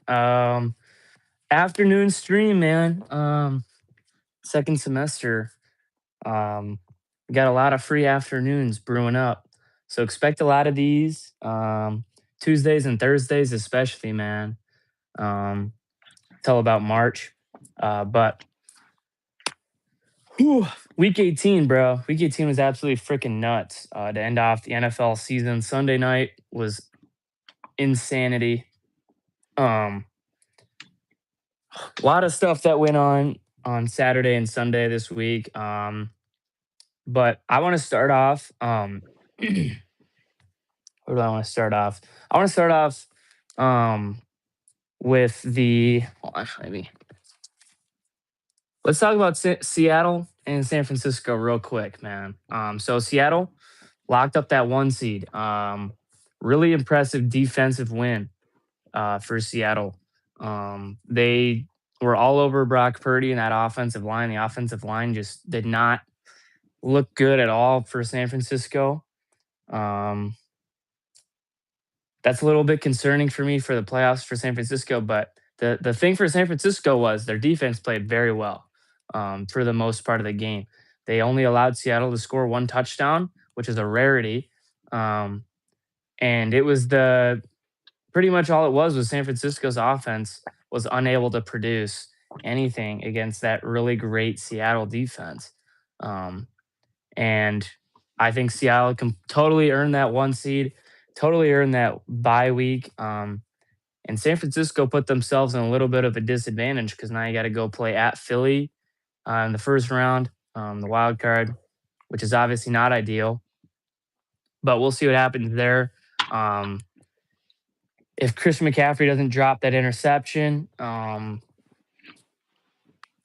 Um, Afternoon stream, man. Second semester. Um, we got a lot of free afternoons brewing up. So expect a lot of these. Tuesdays and Thursdays, especially, man. Um, Till about March. But whew, week 18, bro. Week 18 was absolutely freaking nuts. To end off the NFL season, Sunday night was insanity. Um, a lot of stuff that went on Saturday and Sunday this week. But I want to start off. Where do I want to start off? I want to start off um, with the. Hold on, maybe. Let's talk about Seattle and San Francisco real quick, man. So Seattle locked up that 1 seed. Really impressive defensive win for Seattle. They were all over Brock Purdy and that offensive line. The offensive line just did not look good at all for San Francisco. Um, that's a little bit concerning for me for the playoffs for San Francisco. But the thing for San Francisco was their defense played very well for the most part of the game. They only allowed Seattle to score 1 touchdown, which is a rarity. And it was pretty much all it was San Francisco's offense was unable to produce anything against that really great Seattle defense. And I think Seattle can totally earn that 1 seed, totally earn that bye week. And San Francisco put themselves in a little bit of a disadvantage because now you got to go play at Philly in the first round, the wild card, which is obviously not ideal. But we'll see what happens there. If Christian McCaffrey doesn't drop that interception,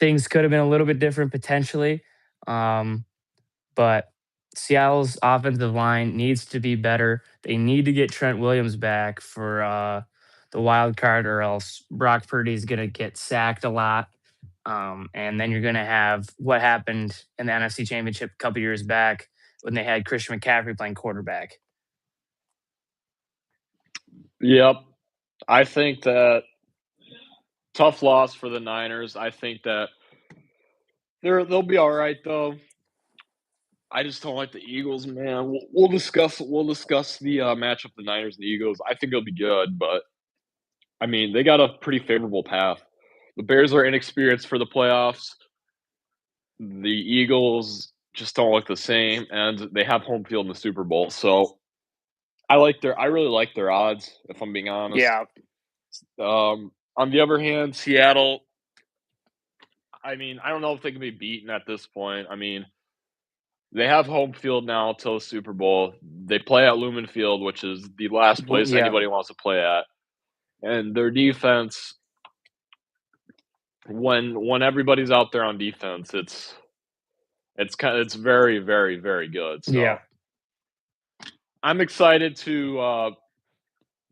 things could have been a little bit different potentially. But Seattle's offensive line needs to be better. They need to get Trent Williams back for the wild card, or else Brock Purdy is going to get sacked a lot. And then you're going to have what happened in the NFC Championship a couple years back when they had Christian McCaffrey playing quarterback. Yep. I think that tough loss for the Niners. I think that they'll be all right though. I just don't like the Eagles, man. We'll discuss the matchup, the Niners and the Eagles. I think it'll be good, but I mean they got a pretty favorable path. The Bears are inexperienced for the playoffs. The Eagles just don't look the same, and they have home field in the Super Bowl. So I really like their odds, if I'm being honest. Yeah. On the other hand, Seattle, I mean, I don't know if they can be beaten at this point. I mean, they have home field now till the Super Bowl. They play at Lumen Field, which is the last place anybody wants to play at. And their defense, when everybody's out there on defense, it's very, very, very good. So Yeah. I'm excited to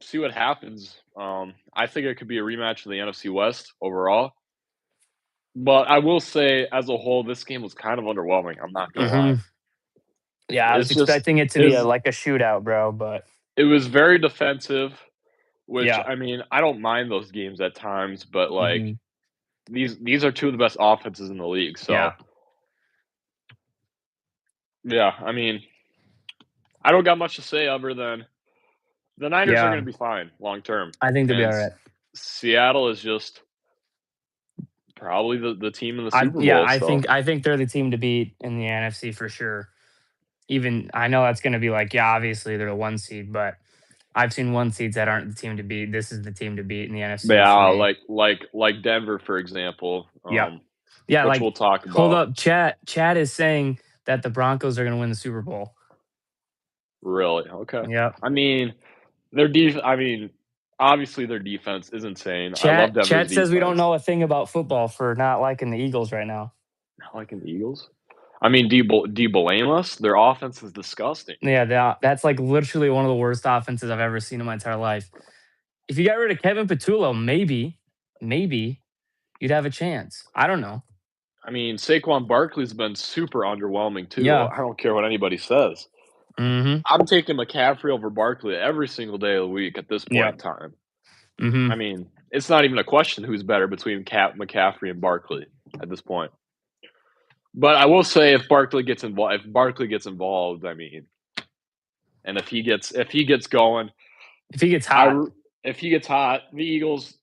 see what happens. I think it could be a rematch of the NFC West overall. But I will say, as a whole, this game was kind of underwhelming. I'm not gonna lie. Yeah, I was expecting it to be like a shootout, bro. But it was very defensive, which Yeah. I mean, I don't mind those games at times, but like these are two of the best offenses in the league. So yeah, I mean, I don't got much to say other than the Niners are going to be fine long term. I think they'll be all right. Seattle is just probably the team in the Super Bowl. Yeah, I think they're the team to beat in the NFC for sure. Even I know that's going to be like, yeah, obviously they're the 1 seed, but I've seen 1 seeds that aren't the team to beat. This is the team to beat in the NFC. Yeah, like Denver, for example. Yeah, which like we'll talk about. Hold up, Chad is saying that the Broncos are going to win the Super Bowl. Really? Okay. Yeah. I mean, obviously their defense is insane. Chad, I love Denver's Chad says defense. we don't know a thing about football for not liking the Eagles right now. Not liking the Eagles? I mean, do you blame us? Their offense is disgusting. Yeah, that's like literally one of the worst offenses I've ever seen in my entire life. If you got rid of Kevin Patullo, maybe you'd have a chance. I don't know. I mean, Saquon Barkley's been super underwhelming too. Yeah. I don't care what anybody says. I'm taking McCaffrey over Barkley every single day of the week at this point in time. I mean, it's not even a question who's better between McCaffrey and Barkley at this point. But I will say if Barkley gets involved, I mean, and if he gets going, If he gets hot, if he gets hot, the Eagles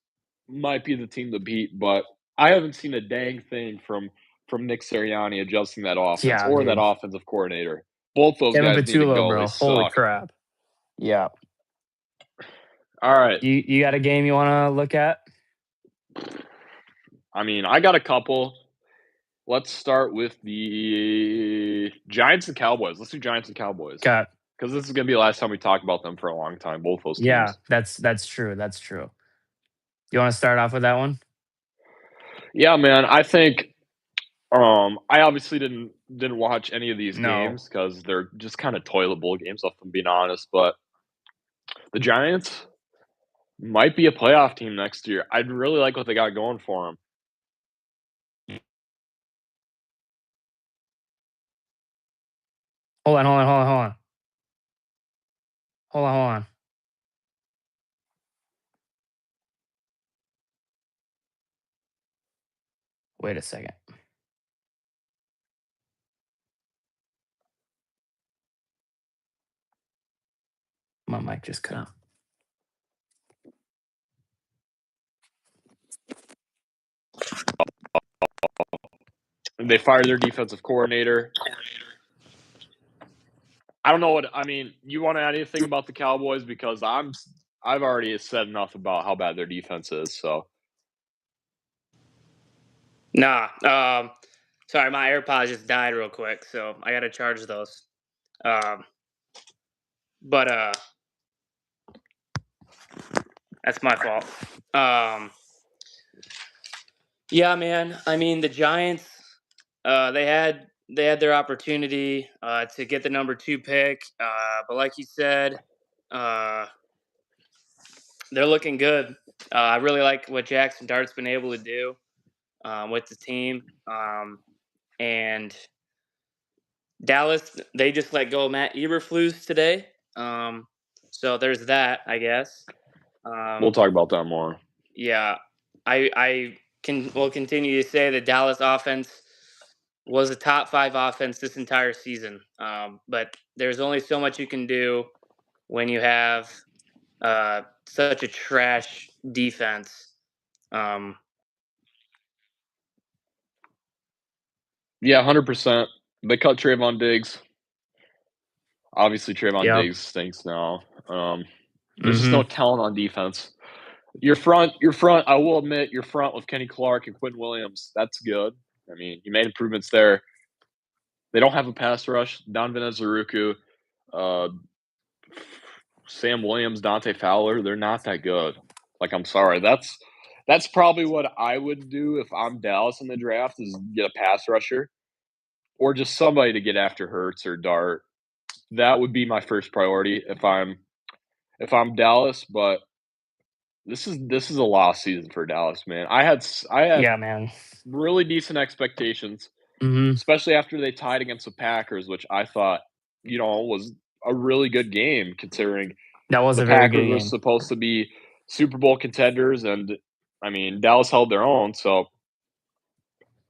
might be the team to beat. But I haven't seen a dang thing from Nick Sirianni adjusting that offense yeah, or that dude. offensive coordinator. Both those Kevin guys need to Patullo, go. bro. They Holy suck. crap. Yeah. All right. You got a game you want to look at? I mean, I got a couple. Let's start with the Giants and Cowboys. Let's do Giants and Cowboys. Got. Because this is going to be the last time we talk about them for a long time, both those teams. Yeah, that's true. That's true. You want to start off with that one? Yeah, man. I think I obviously didn't watch any of these games because they're just kind of toilet bowl games, if I'm being honest. But the Giants might be a playoff team next year. I'd really like what they got going for them. Hold on. Wait a second. My mic just cut out. They fired their defensive coordinator. I don't know what I mean. You want to add anything about the Cowboys because I've already said enough about how bad their defense is. So, Nah. Sorry, my AirPods just died real quick, so I got to charge those. But that's my fault. Yeah, man. I mean, the Giants, they had their opportunity to get the number 2 pick, but like you said, they're looking good. I really like what Jackson Dart's been able to do with the team, and Dallas, they just let go of Matt Eberflus today, so there's that, I guess. we'll talk about that more. Yeah, I will continue to say the Dallas offense was a top 5 offense this entire season. But there's only so much you can do when you have such a trash defense. Yeah, 100%. They cut Trayvon Diggs. Obviously, Trayvon Diggs stinks now. There's just no talent on defense. Your front. I will admit, your front with Kenny Clark and Quinn Williams. That's good. I mean, you made improvements there. They don't have a pass rush. Donovan Ezeuruku, Sam Williams, Dante Fowler. They're not that good. Like, I'm sorry. That's probably what I would do if I'm Dallas in the draft is get a pass rusher or just somebody to get after Hurts or Dart. That would be my first priority if I'm Dallas, but this is a lost season for Dallas, man. I had Yeah, man. really decent expectations, especially after they tied against the Packers, which I thought, was a really good game considering that was the a very Packers good game. were supposed to be Super Bowl contenders, and I mean Dallas held their own. So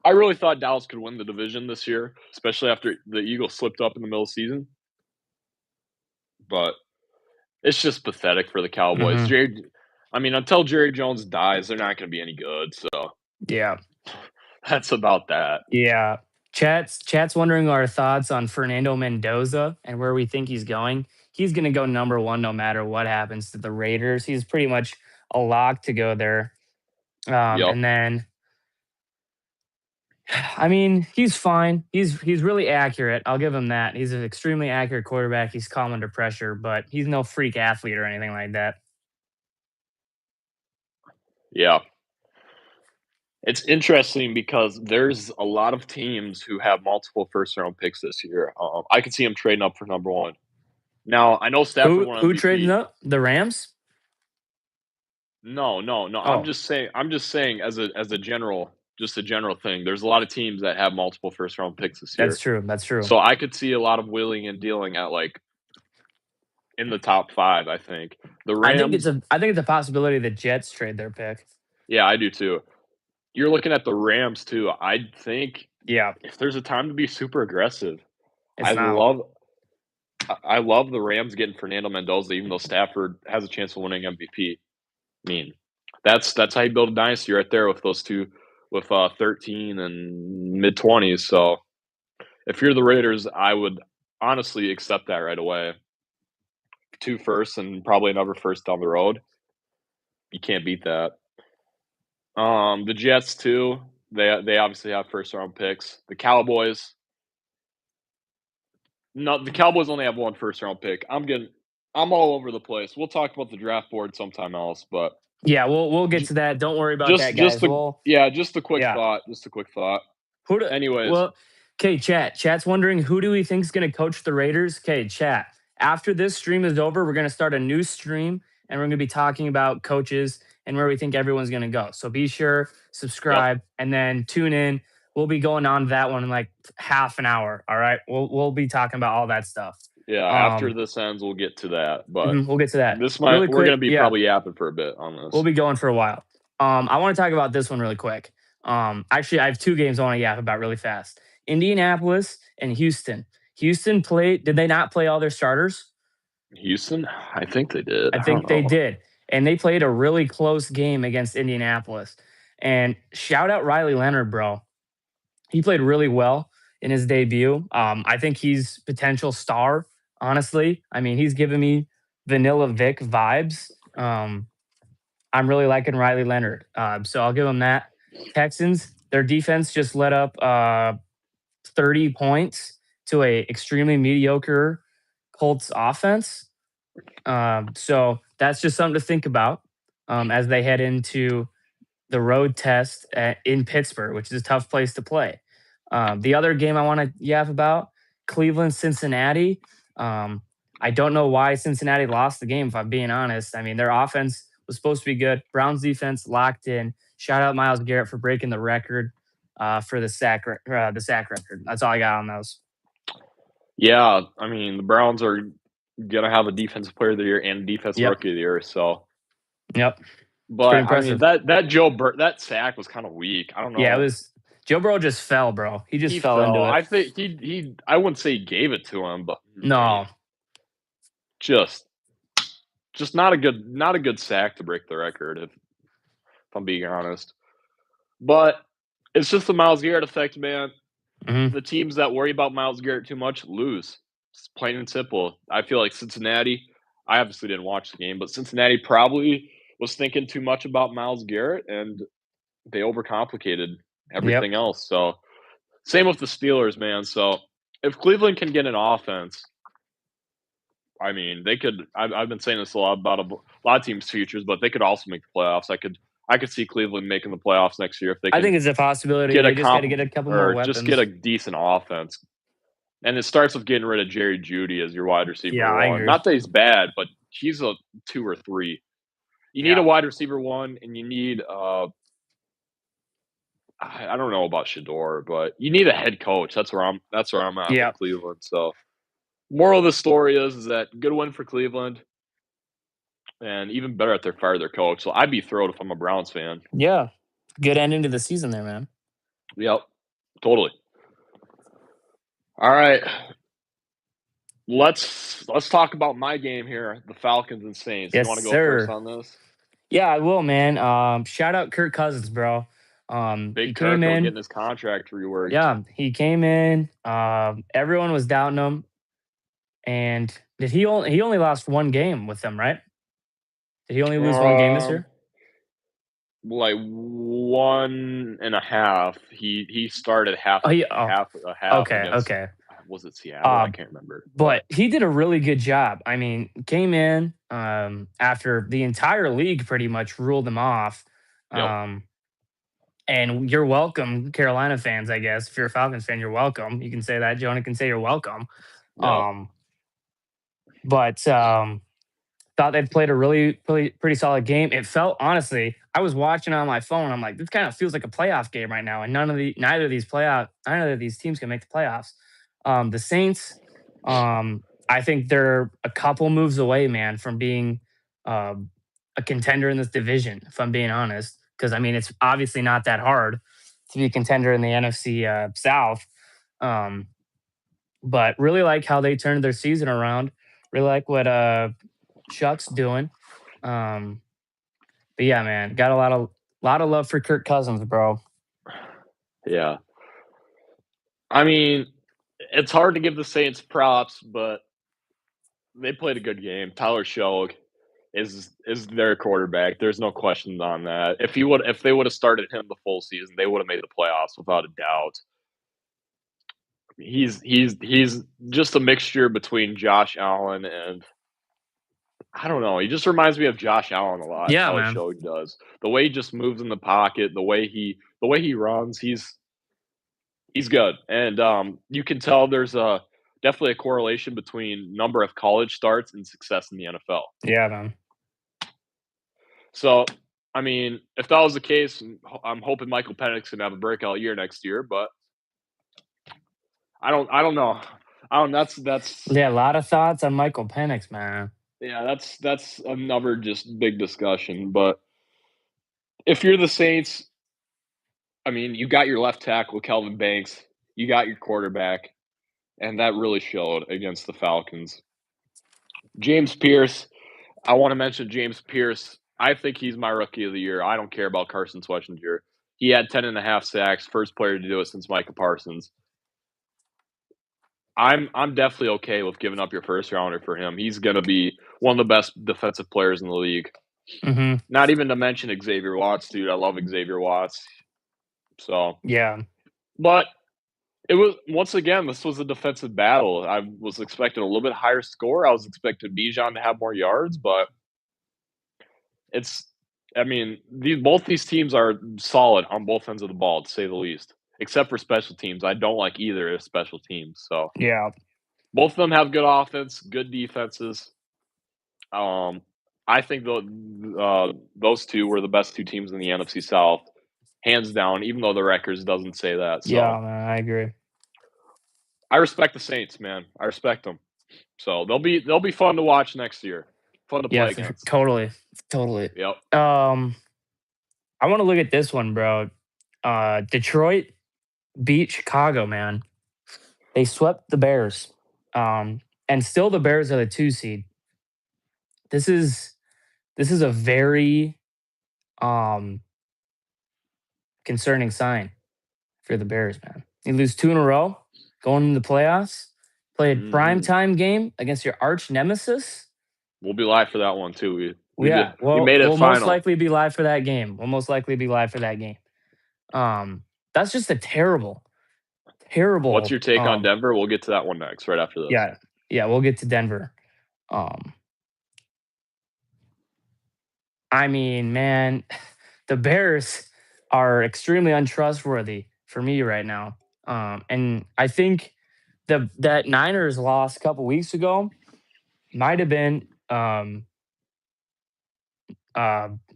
I really thought Dallas could win the division this year, especially after the Eagles slipped up in the middle of the season. But it's just pathetic for the Cowboys. Until Jerry Jones dies, they're not going to be any good. So yeah, that's about that. Yeah, chat's wondering our thoughts on Fernando Mendoza and where we think he's going. He's going to go number 1 no matter what happens to the Raiders. He's pretty much a lock to go there. And then, I mean, he's fine. He's really accurate. I'll give him that. He's an extremely accurate quarterback. He's calm under pressure, but he's no freak athlete or anything like that. Yeah. It's interesting because there's a lot of teams who have multiple first-round picks this year. I could see him trading up for number 1. Now, I know Stafford won MVP. Who trading up? The Rams? No. Oh. I'm just saying as a general thing. There's a lot of teams that have multiple first-round picks this year. That's true. So I could see a lot of wheeling and dealing at like in the top 5, I think. The I think Rams, it's a possibility the Jets trade their pick. yeah, I do too. You're looking at the Rams too. I think Yeah, if there's a time to be super aggressive, I it's now. love I love the Rams getting Fernando Mendoza, even though Stafford has a chance of winning MVP. I mean, that's how you build a dynasty right there with those two, with 13 and mid 20s. So if you're the Raiders, I would honestly accept that right away. 2 firsts and probably another first down the road. You can't beat that. The Jets too. They obviously have first round picks. The Cowboys, no, the Cowboys only have one first round pick. I'm all over the place. We'll talk about the draft board sometime else, but Yeah, we'll get to that. Don't worry about that, just guys. a Well, yeah, just a quick yeah. thought. Just a quick thought. Who do, Anyways, well, okay, chat. Chat's wondering who do we think is going to coach the Raiders? Okay, chat. After this stream is over, we're going to start a new stream and we're going to be talking about coaches and where we think everyone's going to go. So be sure, yep, subscribe, and then tune in. We'll be going on that one in like half an hour. All right. We'll be talking about all that stuff. yeah. After this ends, we'll get to that. But We'll get to that. this Really we're quick. gonna be Yeah. probably yapping for a bit on We'll this. be going for a while. I want to talk about this one really quick. Actually, I have two games I want to yap about really fast. Indianapolis and Houston. Houston played. Did they not play all their starters? Houston, I think they did. I I don't think they know. did, and they played a really close game against Indianapolis. And shout out Riley Leonard, bro. He played really well in his debut. I think he's potential star. Honestly, I mean, he's giving me Vanilla Vic vibes. I'm really liking Riley Leonard. So I'll give them that. Texans, their defense just let up 30 points to a extremely mediocre Colts offense. So that's just something to think about as they head into the road test in Pittsburgh, which is a tough place to play. The other game I want to yap about, Cleveland, Cincinnati. I don't know why Cincinnati lost the game, if I'm being honest. I mean, their offense was supposed to be good. Browns defense locked in. Shout out Myles Garrett for breaking the record for the sack record. That's all I got on those. Yeah, I mean the Browns are gonna have a defensive player of the year and defensive Yep. rookie of the year. So, Yep. but I mean impressive. that sack was kind of weak. I don't know. Yeah, it was. Joe Burrow just fell, bro. He just He fell into it. I think he I wouldn't say he gave it to him, but No. just not a good sack to break the record if I'm being honest. But it's just the Myles Garrett effect, man. Mhm. The teams that worry about Myles Garrett too much lose. It's plain and simple. I feel like Cincinnati, I obviously didn't watch the game, but Cincinnati probably was thinking too much about Myles Garrett and they overcomplicated Yep. everything else. So same with the Steelers, man. So if Cleveland can get an offense, I mean, they could. I've been saying this a lot about a lot of teams' futures, but they could also make the playoffs. I could see Cleveland making the playoffs next year if they I can think it's a possibility. get a They just got to get a couple more or weapons. just get a decent offense. And it starts with getting rid of Jerry Jeudy as your wide receiver Yeah, I one. agree. Not that he's bad, but he's a 2 or 3. You need a wide receiver one, and you need I don't know about Shador, but you need a head coach. That's where I'm at with Cleveland. So moral of the story is that good win for Cleveland. And even better if they're fired their coach. So I'd be thrilled if I'm a Browns fan. Yeah. Good ending to the season there, man. Yep, totally. All right, let's talk about my game here, the Falcons and Saints. Yes, you want to go sir. first on this? Yeah, I will, man. Shout out Kirk Cousins, bro. Big Kirk getting his contract reworked. Yeah, he came in. Everyone was doubting him, and did he only lost one game with them, right? Did he only lose one game this year? Like 1.5. He started half. Half. Okay. Was it Seattle? I can't remember. But he did a really good job. I mean, came in after the entire league pretty much ruled him off. Yep. And you're welcome, Carolina fans, I guess. If you're a Falcons fan, you're welcome. You can say that. Jonah can say you're welcome. Yep. But thought they played a really pretty solid game. It felt, honestly, I was watching on my phone. I'm like, this kind of feels like a playoff game right now. And neither of these teams can make the playoffs. The Saints, I I think they're a couple moves away, man, from being a contender in this division. If I'm being honest, because I mean, it's obviously not that hard to be a contender in the NFC South. Um, but really like how they turned their season around. Really like what Chuck's doing. Um, but yeah, man, got a lot of love for Kirk Cousins, bro. Yeah. I mean, it's hard to give the Saints props, but they played a good game. Tyler Shough is their quarterback. There's no questions on that. If they would have started him the full season, they would have made the playoffs without a doubt. He's just a mixture between Josh Allen and I don't know. He just reminds me of Josh Allen a lot. Yeah, Tyler man. Shough does. The way he just moves in the pocket, the way he runs, he's good. And you can tell there's a definitely a correlation between number of college starts and success in the NFL. Yeah, man. So, I mean, if that was the case, I'm hoping Michael Penix can have a breakout year next year, but I don't know. I don't that's Yeah, a lot of thoughts on Michael Penix, man. yeah, that's another just big discussion. But if you're the Saints, I mean, you got your left tackle, Kelvin Banks, you got your quarterback, and that really showed against the Falcons. James Pierce, I want to mention James Pierce. I think he's my rookie of the year. I don't care about Carson Schwarzenegger. He had 10.5 sacks, first player to do it since Micah Parsons. I'm definitely okay with giving up your first rounder for him. He's going to be one of the best defensive players in the league. Hmm. Not even to mention Xavier Watts, dude. I love Xavier Watts. So, Yeah, but it was once again, this was a defensive battle. I was expecting a little bit higher score. I was expecting Bijan to have more yards, but it's I mean, both these teams are solid on both ends of the ball, to say the least. Except for special teams. I don't like either of special teams. So yeah, both of them have good offense, good defenses. Um, I think those two were the best two teams in the NFC South, hands down. Even though the records doesn't say that. yeah, So man. I agree. I respect the Saints, man. I respect them. So they'll be fun to watch next year. Fun to Yeah, play for sure. against. Totally, totally. Yep. Um, I want to look at this one, bro. Detroit beat Chicago, man. They swept the Bears. And still the Bears are the 2 seed. This is a very um concerning sign for the Bears, man. You lose 2 in a row going into the playoffs. Play a Mhm. primetime game against your arch nemesis. We'll be live for that one too. We did. Yeah, We well, made it we'll most final. likely be live for that game. We'll most likely be live for that game. That's just a terrible, What's terrible. your take on Denver? We'll get to that one next, right after this. Yeah, yeah. We'll get to Denver. Um, I mean, man, the Bears are extremely untrustworthy for me right now. And I think that Niners loss a couple weeks ago might have been uh,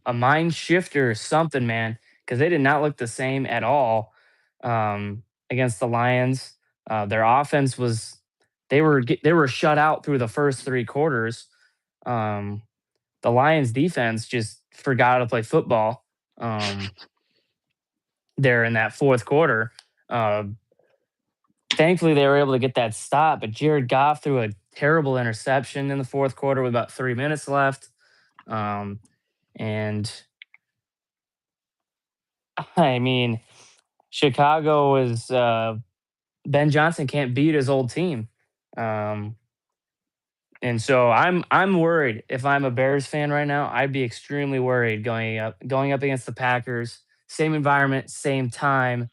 a mind shifter or something, man, because they did not look the same at all against the Lions. Their offense was they were shut out through the first 3 quarters. Um, the Lions defense just forgot how to play football there in that fourth quarter. Uh, Thankfully, they were able to get that stop, but Jared Goff threw a terrible interception in the fourth quarter with about 3 minutes left. And I mean, Chicago is Ben Johnson can't beat his old team. Um, and so I'm worried. If I'm a Bears fan right now, I'd be extremely worried going up against the Packers. Same environment, same time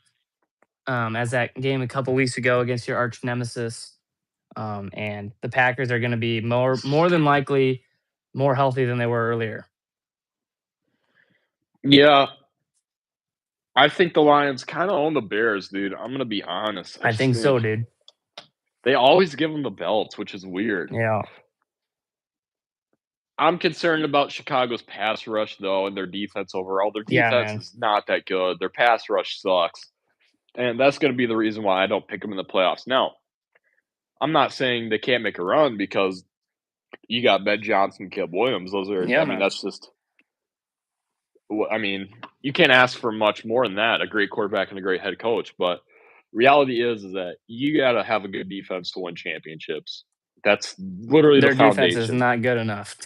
as that game a couple weeks ago against your arch nemesis. And the Packers are going to be more than likely more healthy than they were earlier. Yeah, I think the Lions kind of own the Bears, dude. I'm gonna be honest. I I just think so, think dude. they always give them the belts, which is weird. Yeah, I'm concerned about Chicago's pass rush though, and their defense overall. Their yeah, defense man. is not that good. Their pass rush sucks, and that's gonna be the reason why I don't pick them in the playoffs. Now, I'm not saying they can't make a run because you got Ben Johnson, Caleb Williams. Those are, Yeah, I mean, man. that's just. I mean, you can't ask for much more than that. A great quarterback and a great head coach, but reality is that you got to have a good defense to win championships. That's literally the Their defense is foundation. not good enough.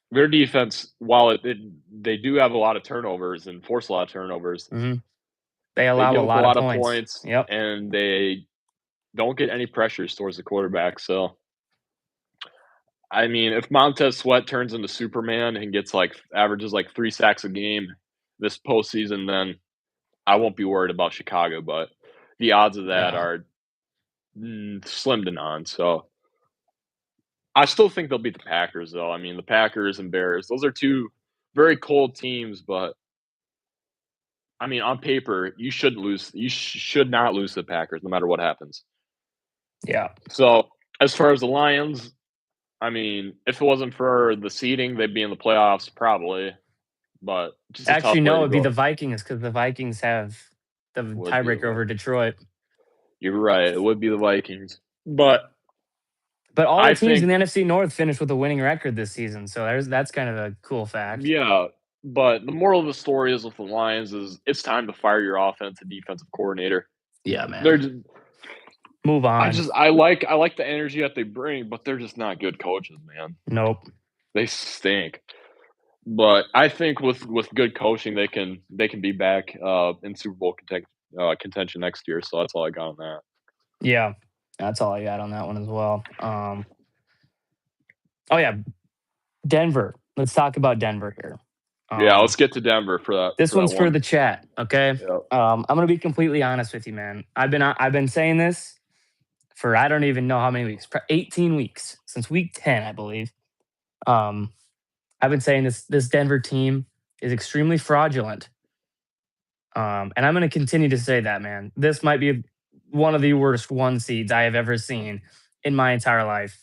Their defense, while they do have a lot of turnovers and force a lot of turnovers, Mhm. They they allow a give up a lot of lot of points. points Yep. and they don't get any pressures towards the quarterback. So, I mean, if Montez Sweat turns into Superman and gets averages 3 sacks a game this postseason, then I won't be worried about Chicago. But the odds of that Yeah. are slim to none. So, I still think they'll beat the Packers, though. I mean, the Packers and Bears; those are two very cold teams. But I mean, on paper, you should lose. You should not lose to the Packers, no matter what happens. Yeah. So, as far as the Lions, I mean, if it wasn't for the seeding, they'd be in the playoffs probably, but just a Actually, tough way no, to it'd be go. the Vikings because the Vikings have the Would be the tiebreaker over Vikings. Detroit. You're right, it would be the Vikings. But But all the I teams in think the NFC North finished with a winning record this season, so that's kind of a cool fact. yeah, but the moral of the story is with the Lions is it's time to fire your offense and defensive coordinator. Yeah, They're man. just Move on. I like the energy that they bring, but they're just not good coaches, man. Nope. They stink. But I think with good coaching, they can be back in Super Bowl contention next year. So that's all I got on that. Yeah. That's all I got on that one as well. Oh yeah, Denver. Let's talk about Denver here. Yeah, let's get to Denver for This one's that for one. the chat, okay? Yep. I'm gonna be completely honest with you, man. I've been saying this for I don't even know how many weeks, 18 weeks since week 10, I believe. I've been saying this Denver team is extremely fraudulent, and I'm going to continue to say that, man. This might be one of the worst one seeds I have ever seen in my entire life.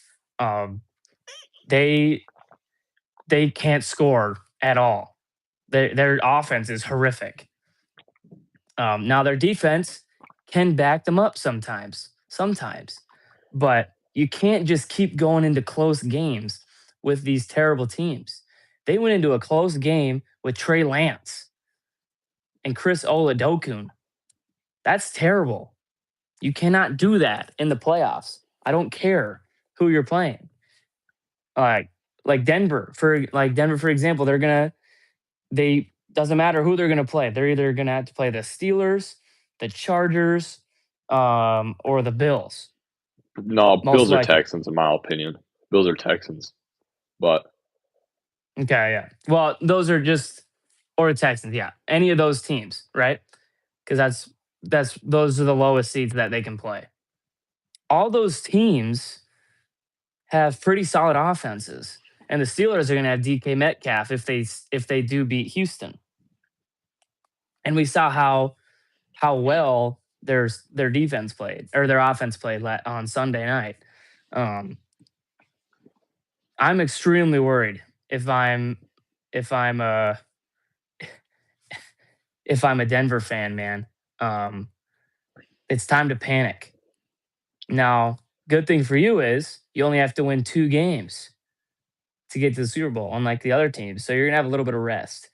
They they can't score at all. Their offense is horrific. Now their defense can back them up sometimes, but you can't just keep going into close games with these terrible teams. They went into a close game with Trey Lance and Chris Oladokun. That's terrible. You cannot do that in the playoffs. I don't care who you're playing. Like Denver for example, they doesn't matter who they're gonna play. They're either gonna have to play the Steelers, the Chargers, or the Bills. No, Most Bills are likely. Texans, in my opinion. Bills are Texans, but Okay, yeah. Well, those are just or the Texans, yeah. Any of those teams, right? Because that's those are the lowest seeds that they can play. All those teams have pretty solid offenses, and the Steelers are going to have DK Metcalf if they do beat Houston. And we saw how well their defense played or their offense played on Sunday night. I'm extremely worried if I'm a if I'm a Denver fan, man. It's time to panic. Now, good thing for you is you only have to win 2 games to get to the Super Bowl, unlike the other teams. So you're gonna have a little bit of rest.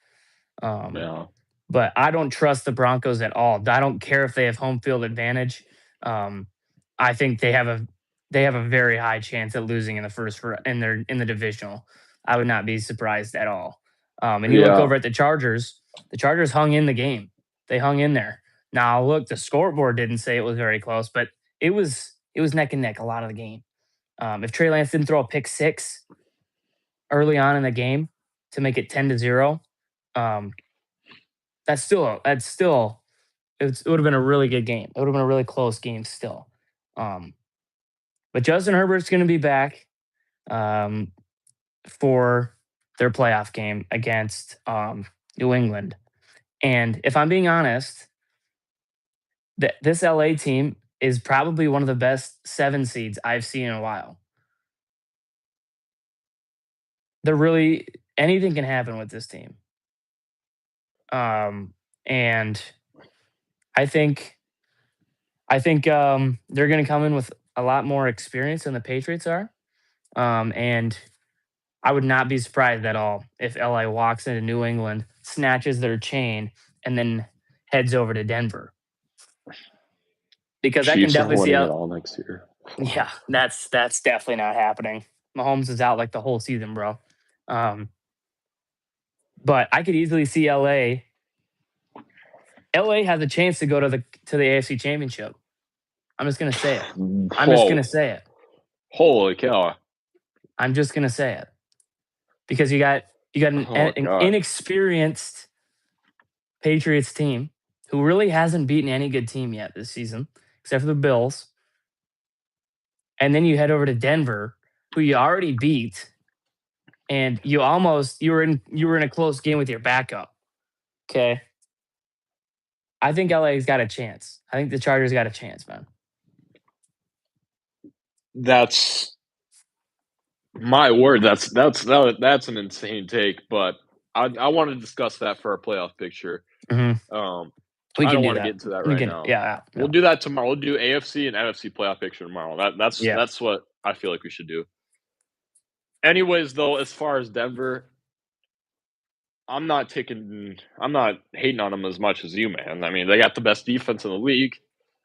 yeah. But I don't trust the Broncos at all. I don't care if they have home field advantage. I think they have a very high chance at losing in the in the divisional. I would not be surprised at all. And you look Yeah. over at the Chargers. The Chargers hung in the game. They hung in there. Now look, the scoreboard didn't say it was very close, but it was neck and neck a lot of the game. If Trey Lance didn't throw a pick six early on in the game to make it 10-0, it would have been a really good game. It would have been a really close game still. But Justin Herbert's going to be back for their playoff game against New England. And if I'm being honest, this LA team is probably one of the best 7 seeds I've seen in a while. Anything can happen with this team. And I think they're going to come in with a lot more experience than the Patriots are. And I would not be surprised at all if LA walks into New England, snatches their chain, and then heads over to Denver. Because I can Chiefs are definitely see winning it how. all next year. Yeah, that's definitely not happening. Mahomes is out like the whole season, bro. But I could easily see LA. LA has a chance to go to the AFC Championship. I'm just gonna say it. I'm just gonna say it. Holy cow! I'm just gonna say it because you got an inexperienced Patriots team who really hasn't beaten any good team yet this season, except for the Bills. And then you head over to Denver, who you already beat, and you were in a close game with your backup. Okay. I think LA's got a chance. I think the Chargers got a chance, man. That's my word. That's an insane take, but I want to discuss that for our playoff picture. We I can don't do want to that. get into that right now. Yeah. We'll do that tomorrow. We'll do AFC and NFC playoff picture tomorrow. That's Yeah. what I feel like we should do. Anyways, though, as far as Denver, I'm not hating on them as much as you, man. I mean, they got the best defense in the league.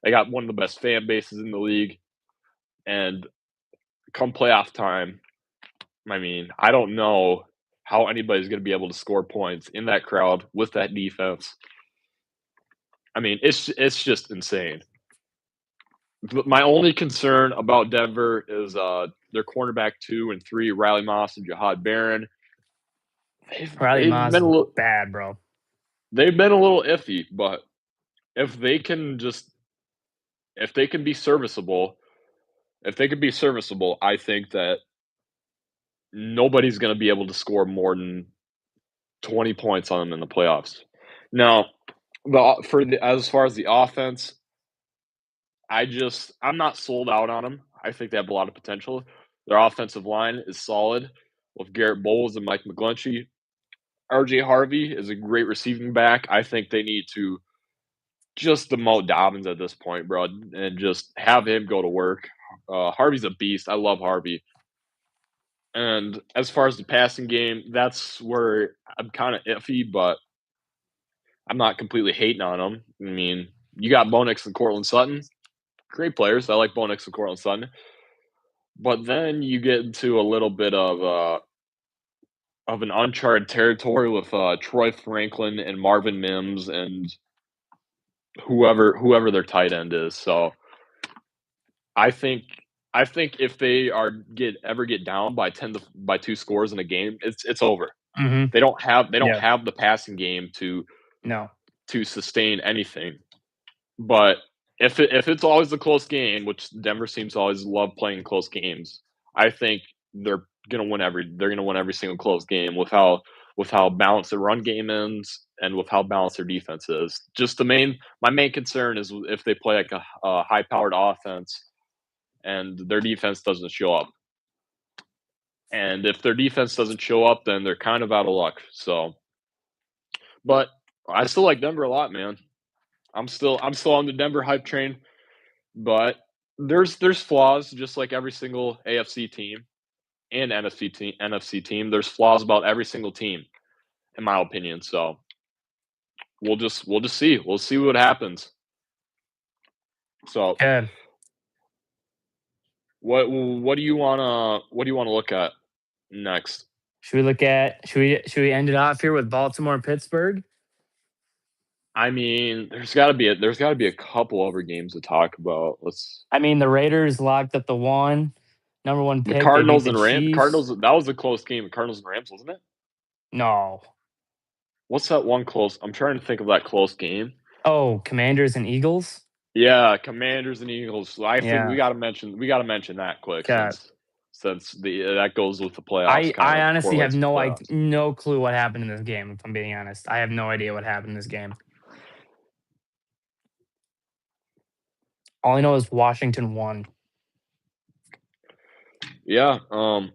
They got one of the best fan bases in the league. And come playoff time, I mean, I don't know how anybody's going to be able to score points in that crowd with that defense. I mean, it's just insane. But my only concern about Denver is their cornerback 2 and 3, Riley Moss and Jahad Barron. Riley Moss is bad, bro. They've been a little iffy, but if they can be serviceable, I think that nobody's going to be able to score more than 20 points on them in the playoffs. Now, as far as the offense, I'm not sold out on them. I think they have a lot of potential. Their offensive line is solid with Garrett Bowles and Mike McGlinchey. RJ Harvey is a great receiving back. I think they need to just demote Dobbins at this point, bro, and just have him go to work. Harvey's a beast. I love Harvey. And as far as the passing game, that's where I'm kind of iffy, but I'm not completely hating on them. I mean, you got Bo Nix and Courtland Sutton. Great players. I like Bo Nix and Courtland Sutton. But then you get into a little bit of an uncharted territory with Troy Franklin and Marvin Mims and whoever their tight end is. So I think if they ever get down by 2 scores in a game, it's over. Mm-hmm. They don't have the passing game to sustain anything. But if it's always a close game, which Denver seems to always love playing close games, I think they're gonna win every single close game with how balanced their run game is and with how balanced their defense is. Just my main concern is if they play like a high powered offense and their defense doesn't show up. And if their defense doesn't show up, then they're kind of out of luck. So, but I still like Denver a lot, man. I'm still on the Denver hype train, but there's flaws just like every single AFC team and NFC team. There's flaws about every single team, in my opinion. So we'll just see. We'll see what happens. So what do you wanna look at next? Should we end it off here with Baltimore and Pittsburgh? I mean, there's got to be a couple other games to talk about. The Raiders locked up the number 1 pick. The Cardinals and Rams. Cardinals, that was a close game. Cardinals and Rams, wasn't it? No. What's that one close? I'm trying to think of that close game. Oh, Commanders and Eagles? Yeah, Commanders and Eagles. I think we got to mention that quick since that goes with the playoffs. I honestly have no clue what happened in this game, if I'm being honest. I have no idea what happened in this game. All I know is Washington won. Yeah. To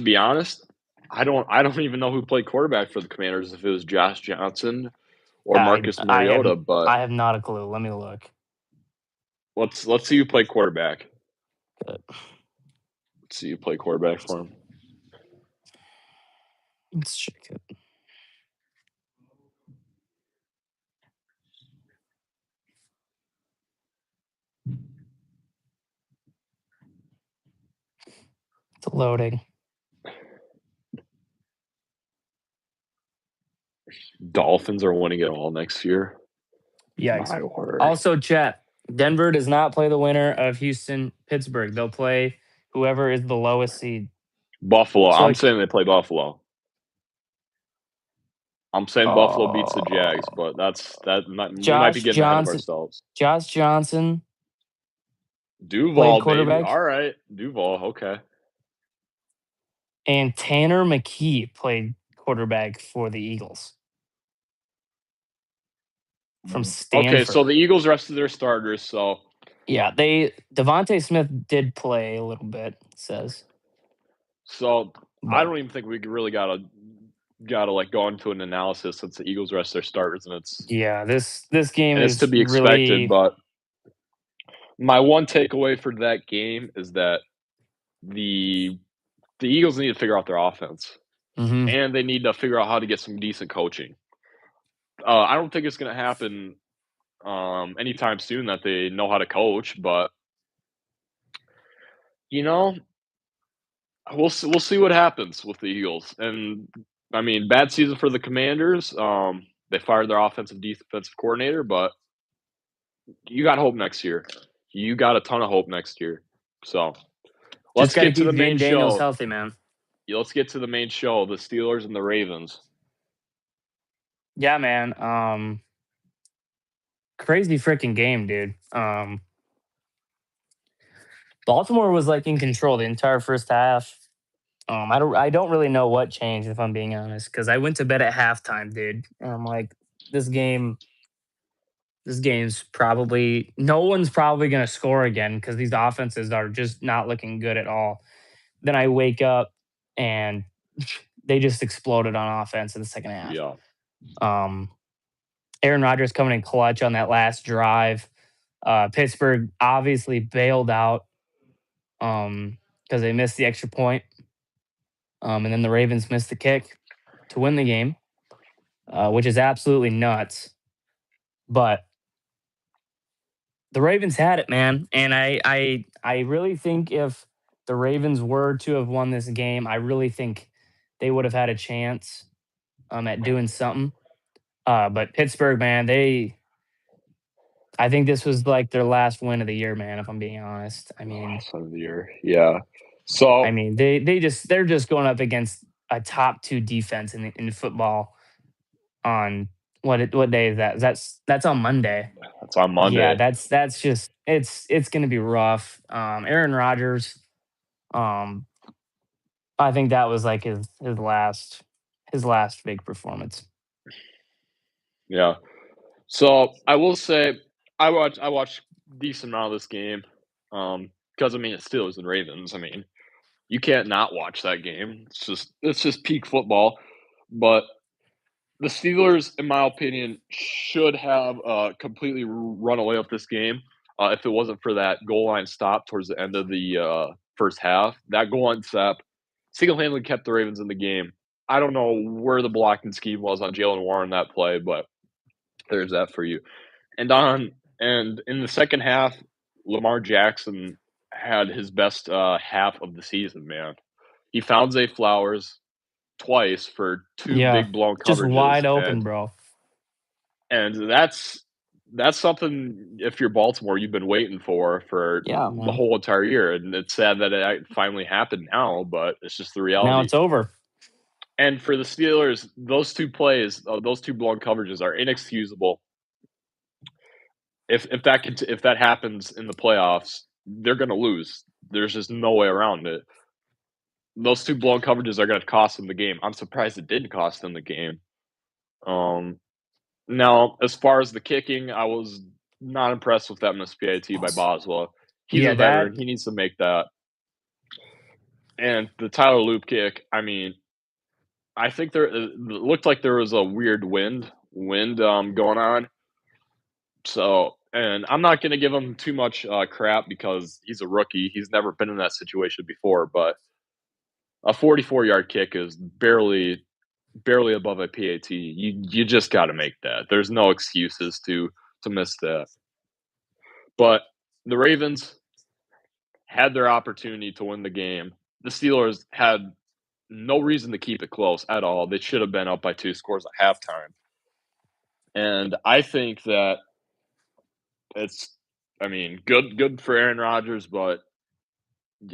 be honest, I don't even know who played quarterback for the Commanders, if it was Josh Johnson or Marcus Mariota. But I have not a clue. Let me look. Let's see you play quarterback. Good. Let's see you play quarterback for him. Let's check it. It's loading. Dolphins are winning it all next year. Yikes. My word. Also, chat. Denver does not play the winner of Houston Pittsburgh. They'll play whoever is the lowest seed. Buffalo. So I'm saying they play Buffalo. I'm saying Buffalo beats the Jags, but we might be Josh getting ahead of Johnson. ourselves. Josh Johnson Duval, played baby. quarterback. All right, Duval. Okay. And Tanner McKee played quarterback for the Eagles from Stanford. Okay, so the Eagles rested their starters. So yeah, Devontae Smith did play a little bit. It says so I but don't even think we really gotta like go into an analysis since the Eagles rest their starters and it's yeah, this game to is be expected. really But my one takeaway for that game is that the Eagles need to figure out their offense and they need to figure out how to get some decent coaching. I don't think it's going to happen anytime soon that they know how to coach, but you know, we'll see what happens with the Eagles. And I mean, bad season for the Commanders. They fired their offensive defensive coordinator, but you got hope next year. You got a ton of hope next year. So let's get to the main Daniels show. healthy, man. Let's get to the main show: the Steelers and the Ravens. Yeah, man. Crazy freaking game, dude. Baltimore was like in control the entire first half. I don't really know what changed, if I'm being honest, because I went to bed at halftime, dude. And I'm like, this game's probably no one's probably gonna score again because these offenses are just not looking good at all. Then I wake up and they just exploded on offense in the second half. Yeah. Aaron Rodgers coming in clutch on that last drive. Pittsburgh obviously bailed out because they missed the extra point. And then the Ravens missed the kick to win the game, which is absolutely nuts. But the Ravens had it, man. And I really think if the Ravens were to have won this game, I really think they would have had a chance at doing something. But Pittsburgh, man, I think this was like their last win of the year, man, if I'm being honest. I mean, last win of the year. Yeah. So I mean, they're just going up against a top 2 defense in football on what day is that? That's on Monday. That's on Monday. Yeah, that's just it's going to be rough. Aaron Rodgers, I think that was like his last big performance. Yeah. So I will say I watched decent amount of this game. Because I mean it's Steelers and Ravens. I mean, you can't not watch that game. It's just peak football. But the Steelers, in my opinion, should have completely run away with this game if it wasn't for that goal line stop towards the end of the first half. That goal line stop single-handedly kept the Ravens in the game. I don't know where the blocking scheme was on Jalen Warren that play, but there's that for you. And in the second half, Lamar Jackson had his best half of the season, man. He found Zay Flowers twice for 2 big blown coverages. Just wide open, bro. And that's something if you're Baltimore you've been waiting for the whole entire year, and it's sad that it finally happened now, but it's just the reality. Now it's over. And for the Steelers, those 2 plays, those 2 blown coverages are inexcusable. If that happens in the playoffs, they're going to lose. There's just no way around it. Those 2 blown coverages are going to cost them the game. I'm surprised it didn't cost them the game. Now, as far as the kicking, I was not impressed with that missed PAT by Boswell. He's a veteran. He needs to make that. And the Tyler Loop kick, I mean, I think it looked like there was a weird wind going on. So and I'm not going to give him too much crap because he's a rookie. He's never been in that situation before, but a 44-yard kick is barely above a PAT. You just got to make that. There's no excuses to miss that. But the Ravens had their opportunity to win the game. The Steelers had no reason to keep it close at all. They should have been up by 2 scores at halftime. And I think that it's good for Aaron Rodgers, but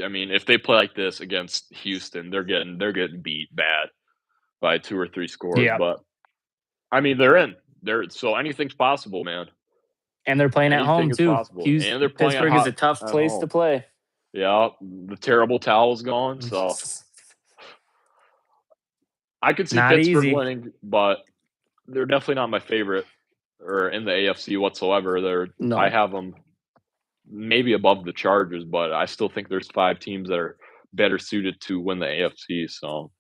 I mean, if they play like this against Houston, they're getting beat bad by 2 or 3 scores, Yeah. but I mean, they're in. So anything's possible, man. And they're playing at Anything home is too. possible. And they're playing Pittsburgh is a tough at place home. to play. Yeah, the terrible towel's gone, so I could see Not Pittsburgh easy. winning, but they're definitely not my favorite or in the AFC whatsoever. No. I have them maybe above the Chargers, but I still think there's 5 teams that are better suited to win the AFC, so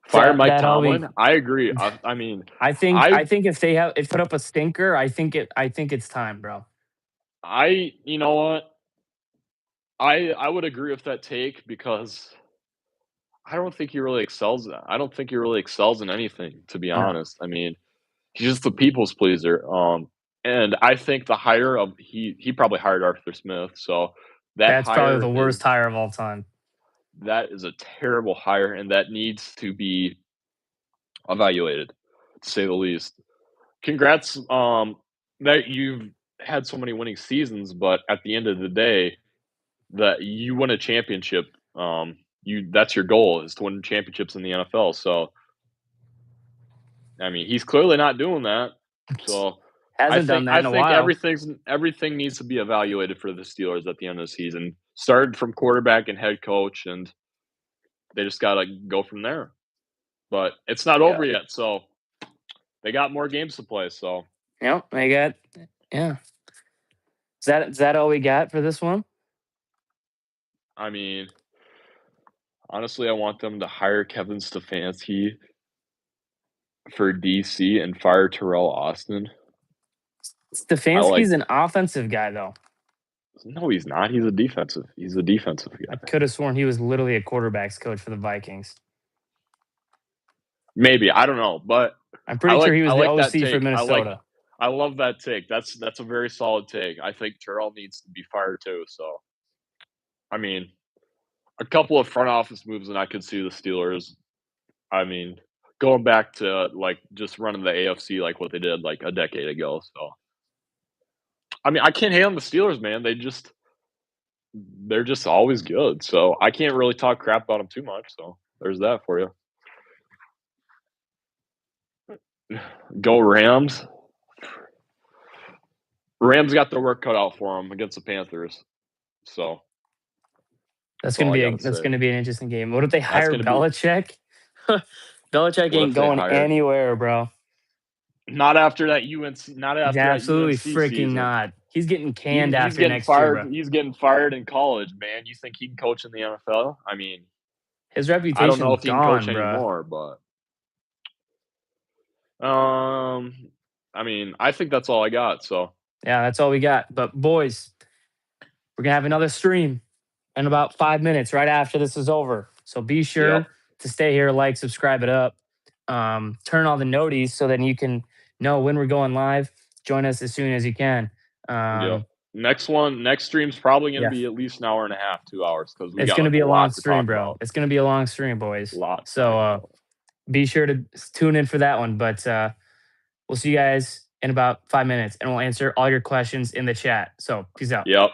fire Mike Tomlin. I agree. I mean, I think if they put up a stinker, I think it's time, bro. You know what? I would agree with that take because I don't think he really excels at. I don't think he really excels in anything, to be honest. I mean, he's just a people's pleaser. And I think the hire of he probably hired Arthur Smith, so that's probably the worst hire of all time. That is a terrible hire, and that needs to be evaluated, to say the least. Congrats, that you've had so many winning seasons, but at the end of the day, that you win a championship. That's your goal is to win championships in the NFL. So, I mean, he's clearly not doing that. So hasn't done that in a while. Everything needs to be evaluated for the Steelers at the end of the season. Started from quarterback and head coach, and they just got to go from there. But it's not over yet, so they got more games to play. So they got Is that all we got for this one? I mean, honestly, I want them to hire Kevin Stefanski for DC and fire Terrell Austin. Stefanski's an offensive guy, though. No, he's not. He's a defensive guy. I could have sworn he was literally a quarterback's coach for the Vikings. Maybe. I don't know, but I'm pretty sure he was the OC for Minnesota. I love that take. That's a very solid take. I think Terrell needs to be fired too. So, I mean, a couple of front office moves, and I could see the Steelers. I mean, going back to like just running the AFC like what they did like a decade ago. So, I mean, I can't hate on the Steelers, man. They're just always good. So I can't really talk crap about them too much. So there's that for you. Go Rams. Rams got their work cut out for them against the Panthers. So that's gonna be an interesting game. What if they hire Belichick? Belichick ain't going anywhere, bro. Not after that UNC. Not after absolutely that UNC freaking season. Not. He's getting canned he's after getting next fired. year, bro. He's getting fired in college, man. You think he can coach in the NFL? I mean, his reputation. I don't know if he can coach bro. anymore, but I mean, I think that's all I got. So yeah, that's all we got. But boys, we're gonna have another stream in about 5 minutes right after this is over. So be sure to stay here, like, subscribe it up, turn on the noties so then you can know when we're going live. Join us as soon as you can. Next stream's probably going to be at least an hour and a half, 2 hours, because it's going to be a long stream, bro. It's going to be a long stream, boys. So be sure to tune in for that one. But we'll see you guys in about 5 minutes, and we'll answer all your questions in the chat. So peace out. Yep.